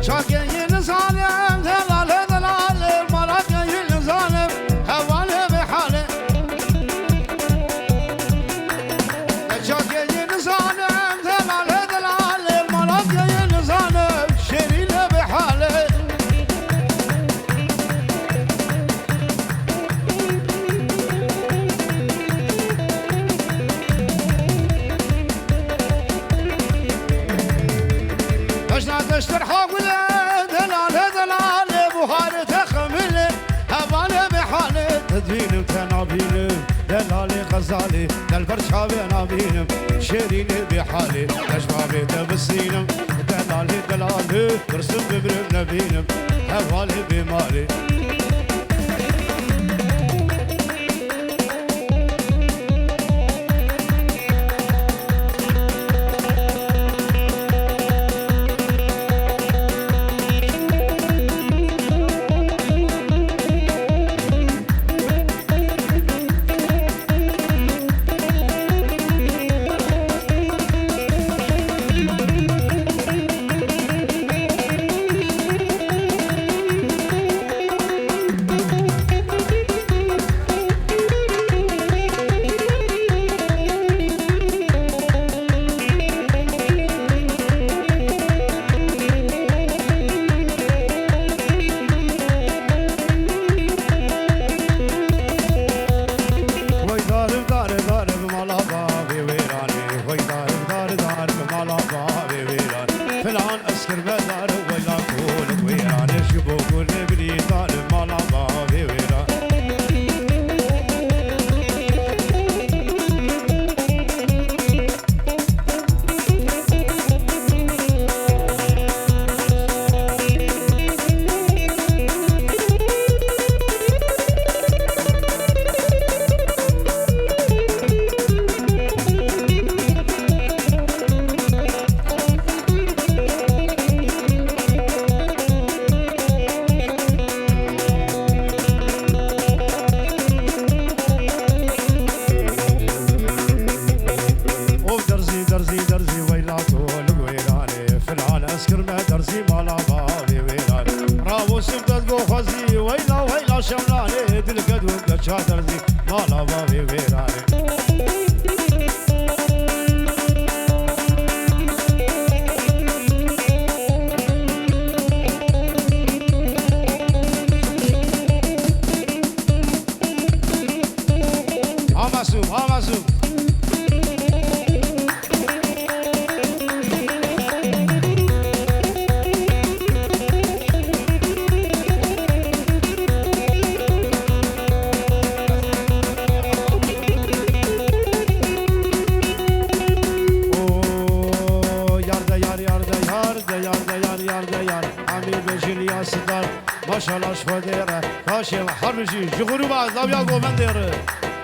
شاكين ظالم دلال دلال مراكين ظالم هواني بحالي شاكين ظالم دلال دلال مراكين ظالم شيرين بحالي اشنا تشتر حاولي دلال دلال بخاري تخملي هواني بحالي تدوينم تنابينم دلالي غزالي دالبرشاوي نابينم شيريني بحالي اشبابي تبسينم دلالي دلالي برسم ببرم نبينم هوالي بمالي ماشاءالله شفديره كاشي حرمشي جغرو بعض لا بيا قومن ديره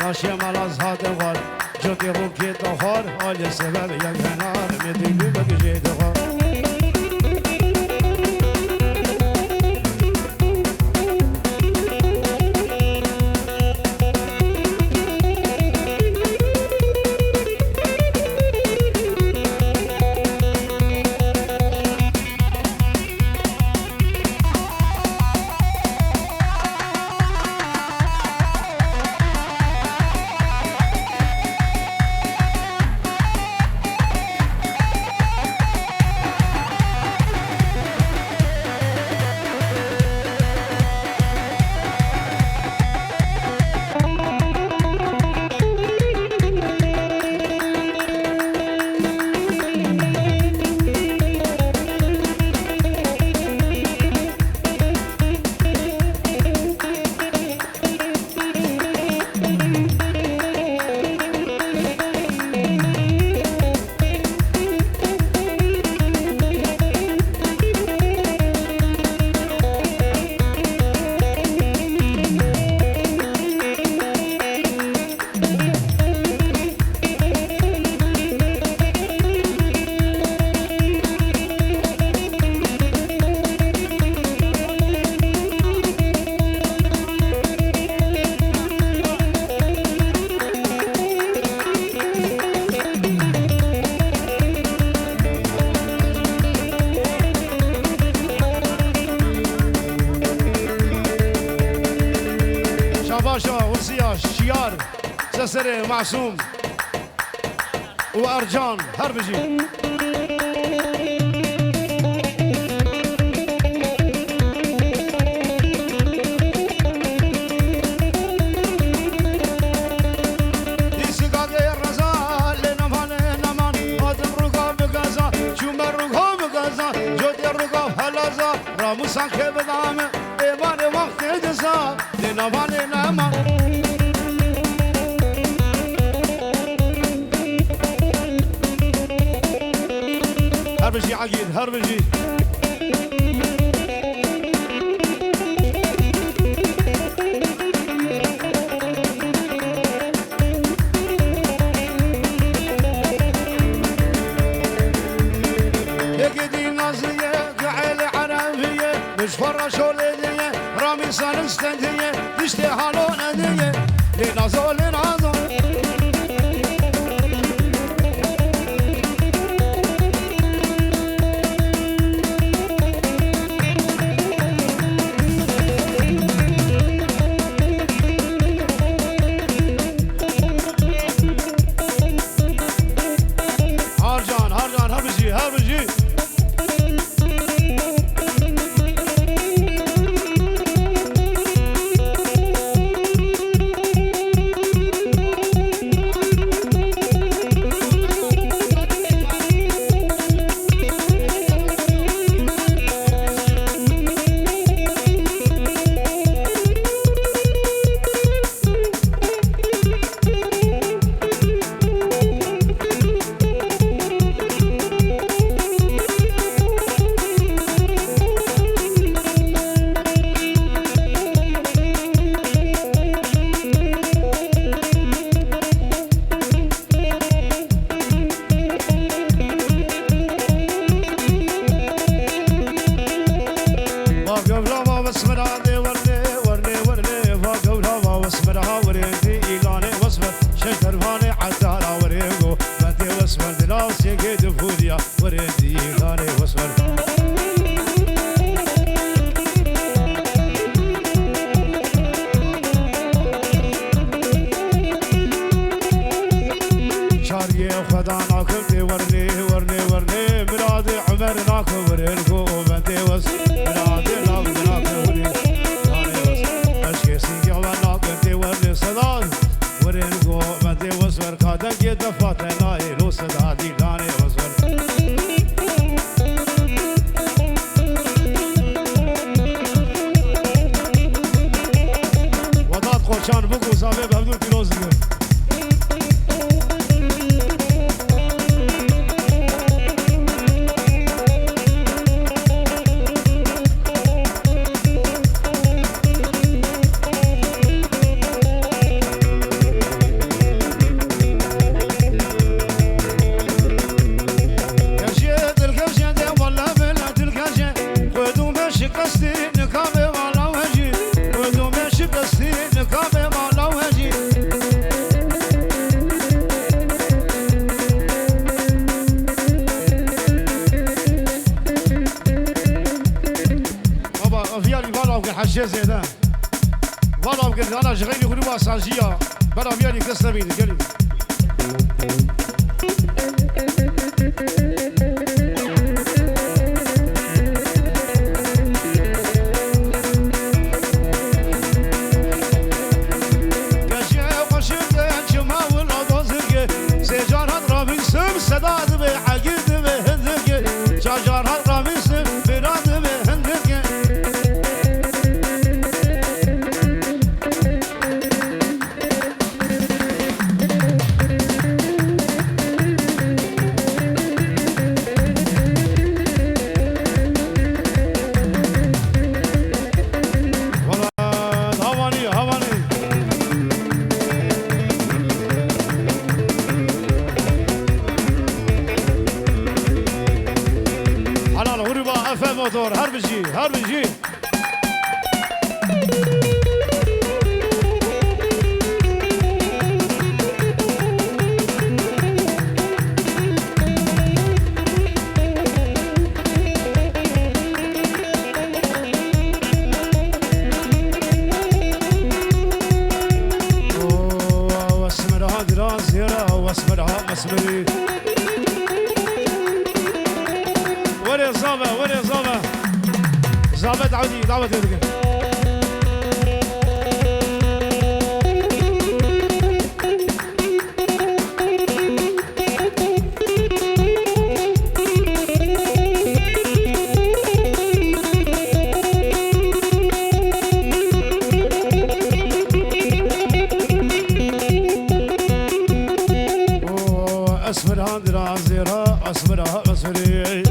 كاشي مالاز هات غار جوتي روكي تخار على سبب يا جنار مدينه بجي دخار لسر معصوم وأرجان هربجي راموسا که بدام ایوان وقت دزا لنوان نما هربجي عقيد هربجي شولدیه رامی سالستندیه دشته حالوندیه لنازو لنازو هرجان هرجان هربجي هربجي حشي زيدان والله قلت انا شغيل يقولوا اساسيه برا بيالي كسبيني قال موتور هربجي واسمر وري زابا وري زابا زابا تعودي دعوة تدك أصبر هندرا زيرا أصبرها أصبري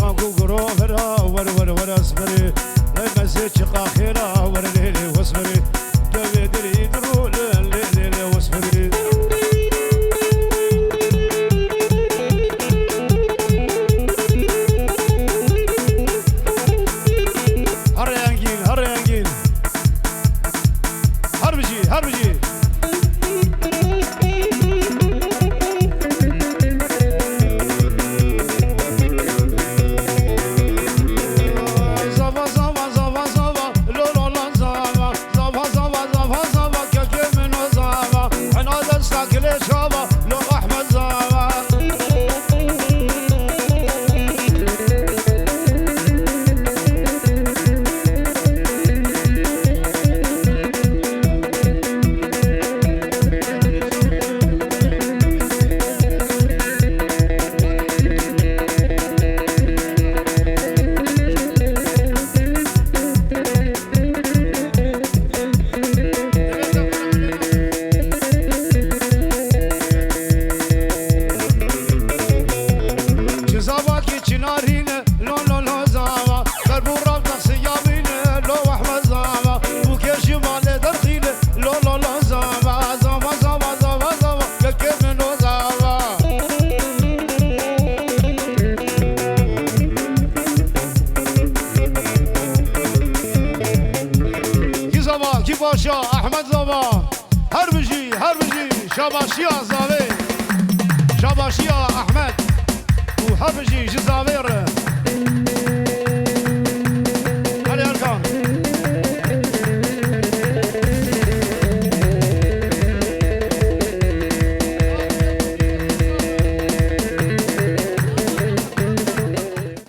يكاكو غروفرا ور ور ور أصبري المسجد شقا خيرا ور ليلي واصبري دبي دري درو ليلي واصبري هريانجين هريانجين هربجي هربجي باشا احمد زبا هربجي شاباشيا زاوي شاباشيا احمد وهربجي جزاوير